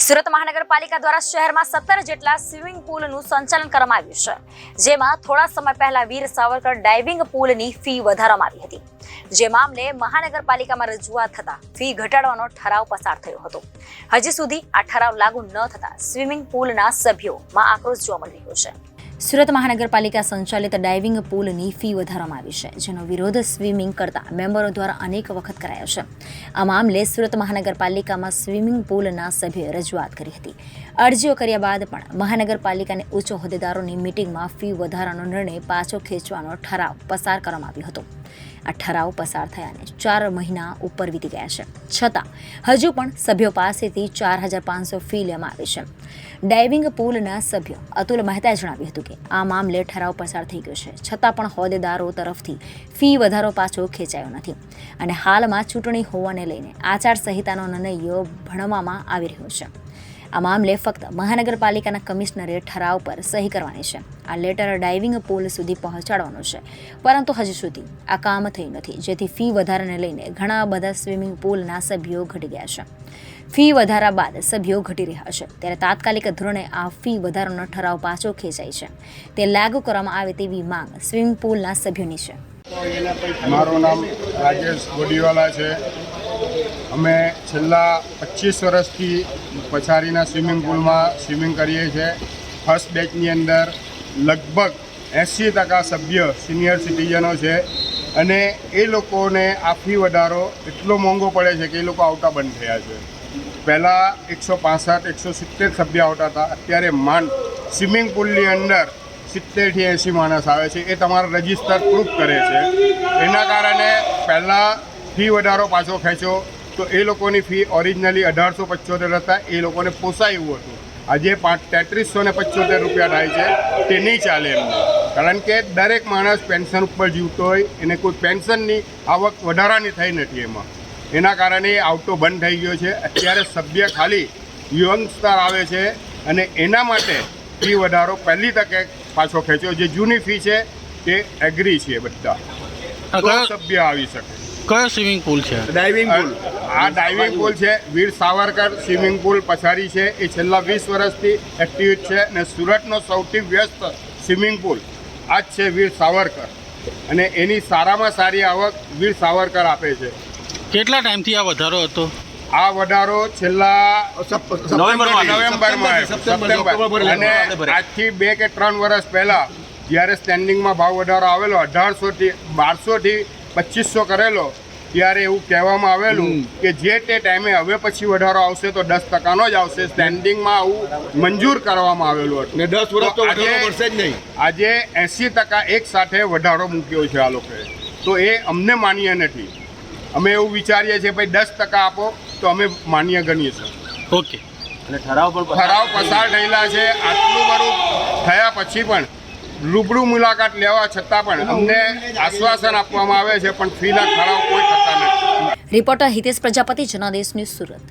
સુરત મહાનગરપાલિકા દ્વારા શહેરમાં 17 જેટલા સ્વિમિંગ પુલનું સંચાલન કરવામાં આવ્યું છે, જેમાં થોડા સમય પહેલા વીર સાવરકર ડાઇવિંગ પુલની ફી વધારવામાં આવી હતી, જે મામલે મહાનગરપાલિકામાં રજૂઆત થતા ફી ઘટાડવાનો ઠરાવ પસાર થયો હતો. હજી સુધી આ ઠરાવ લાગુ ન થતા સ્વિમિંગ પુલના સભ્યોમાં આક્રોશ જોવા મળી રહ્યો છે. સુરત મહાનગરપાલિકા સંચાલિત ડાઇવિંગ પુલની ફી વધારવામાં આવી છે, જેનો વિરોધ સ્વિમિંગ કરતા મેમ્બરો દ્વારા અનેક વખત કરાયો છે. આ મામલે સુરત મહાનગરપાલિકામાં સ્વિમિંગ પુલના સભ્યોએ રજૂઆત કરી હતી. અરજીઓ કર્યા બાદ પણ મહાનગરપાલિકાની ઉચ્ચ હોદ્દેદારોની મીટિંગમાં ફી વધારાનો નિર્ણય પાછો ખેંચવાનો ઠરાવ પસાર કરવામાં આવ્યો હતો. આ ઠરાવ પસાર થયાને 4 મહિના ઉપર વીતી ગયા છે, છતાં હજુ પણ સભ્યો પાસેથી 4,500 ફી લેવામાં આવી છે. ડાઇવિંગ પુલના સભ્યો અતુલ મહેતાએ જણાવ્યું હતું કે આ મામલે ઠરાવ પસાર થઈ ગયો છે, છતાં પણ હોદ્દેદારો તરફથી ફી વધારો પાછો ખેંચાયો નથી અને હાલમાં ચૂંટણી હોવાને લઈને આચારસંહિતાનો નિર્ણયો ભણવામાં આવી રહ્યો છે. આ મામલે ફક્ત મહાનગરપાલિકાના કમિશનરે ઠરાવ પર સહી કરવાની છે. આ લેટર ડાઇવિંગ પુલ સુધી પહોંચાડવાનો છે, પરંતુ હજુ સુધી આ કામ થયું નથી, જેથી ફી વધારાને લઈને ઘણા બધા સ્વિમિંગ પુલના સભ્યો ઘટી ગયા છે. ફી વધારા બાદ સભ્યો ઘટી રહ્યા છે, ત્યારે તાત્કાલિક ધોરણે આ ફી વધારાનો ઠરાવ પાછો ખેંચાય છે, તે લાગુ કરવામાં આવે તેવી માંગ સ્વિમિંગ પુલના સભ્યોની છે. મારું નામ રાજેશ ગોડીવાલા છે. અમે છેલ્લા 25 વર્ષથી પછારીના સ્વિમિંગ પુલમાં સ્વિમિંગ કરીએ છીએ. ફર્સ્ટ બેચની અંદર લગભગ 80% સભ્ય સિનિયર સિટીઝનો છે અને એ લોકોને આ ફી વધારો એટલો મોંઘો પડે છે કે એ લોકો આવતા બંધ થયા છે. પહેલાં 165-170 સભ્ય આવતા હતા, અત્યારે માંડ સ્વિમિંગ પુલની અંદર 70થી 80 માણસ આવે છે. એ તમારા રજિસ્ટર પ્રૂફ કરે છે. એના કારણે પહેલાં ફી વધારો પાછો ખેંચ્યો તો એ લોકોની ફી ઓરિજિનલી 1875 હતા, એ લોકોને પોસાય એવું હતું. આજે 3375 રૂપિયા થાય છે, તે નહીં ચાલે એમને, કારણ કે દરેક માણસ પેન્શન ઉપર જીવતો હોય, એને કોઈ પેન્શનની આવક વધારાની થઈ નથી એમાં. એના કારણે એ આવતો બંધ થઈ ગયો છે. અત્યારે સભ્ય ખાલી યંગસ્ટર આવે છે અને એના માટે ફી વધારો પહેલી તકે પાછો ખેંચ્યો. જે જૂની ફી છે તે એગ્રી છે બધા, તો સભ્ય આવી શકે. કયો સ્વિમિંગ પુલ છે? ડાઇવિંગ પુલ. આ ડાઇવિંગ પુલ છે વીર સાવરકર સ્વિમિંગ પુલ પછાડી છે. એ છેલ્લા 20 વર્ષથી એક્ટિવ છે અને સુરતનો સૌથી વ્યસ્ત સ્વિમિંગ પુલ આ જ છે વીર સાવરકર, અને એની સારામાં સારી આવક વીર સાવરકર આપે છે. કેટલા ટાઈમથી આ વધારો હતો? આ વધારો છેલ્લા નવેમ્બરમાં અને આજથી 2 કે 3 વર્ષ પહેલાં જ્યારે સ્ટેન્ડિંગમાં ભાવ વધારો આવેલો 1800થી 1200થી 2500 કરેલો, ત્યારે એવું કહેવામાં આવેલું કે જે તે ટાઈમે હવે પછી વધારો આવશે તો 10%નો જ આવશે. સ્ટેન્ડિંગમાં આવું મંજૂર કરવામાં આવેલું હતું ને 10 વર્ષ તો વધારો મળશે જ નહીં. આજે 80% એક સાથે વધારો મૂક્યો છે આ લોકોએ, તો એ અમને માન્ય નથી. અમે એવું વિચારીએ છીએ ભાઈ 10% આપો તો અમે માન્ય ગણીએ છીએ. ઓકે. અને ઠરાવ પસાર થયેલા છે. આટલું બધું થયા પછી પણ રૂબરૂ મુલાકાત લેવા છતાં પણ અમને આશ્વાસન આપવામાં આવે છે, પણ ફીના ઠરાવ કોઈ થતા નથી. Reporter Hitesh Prajapati, Janadesh news, Surat.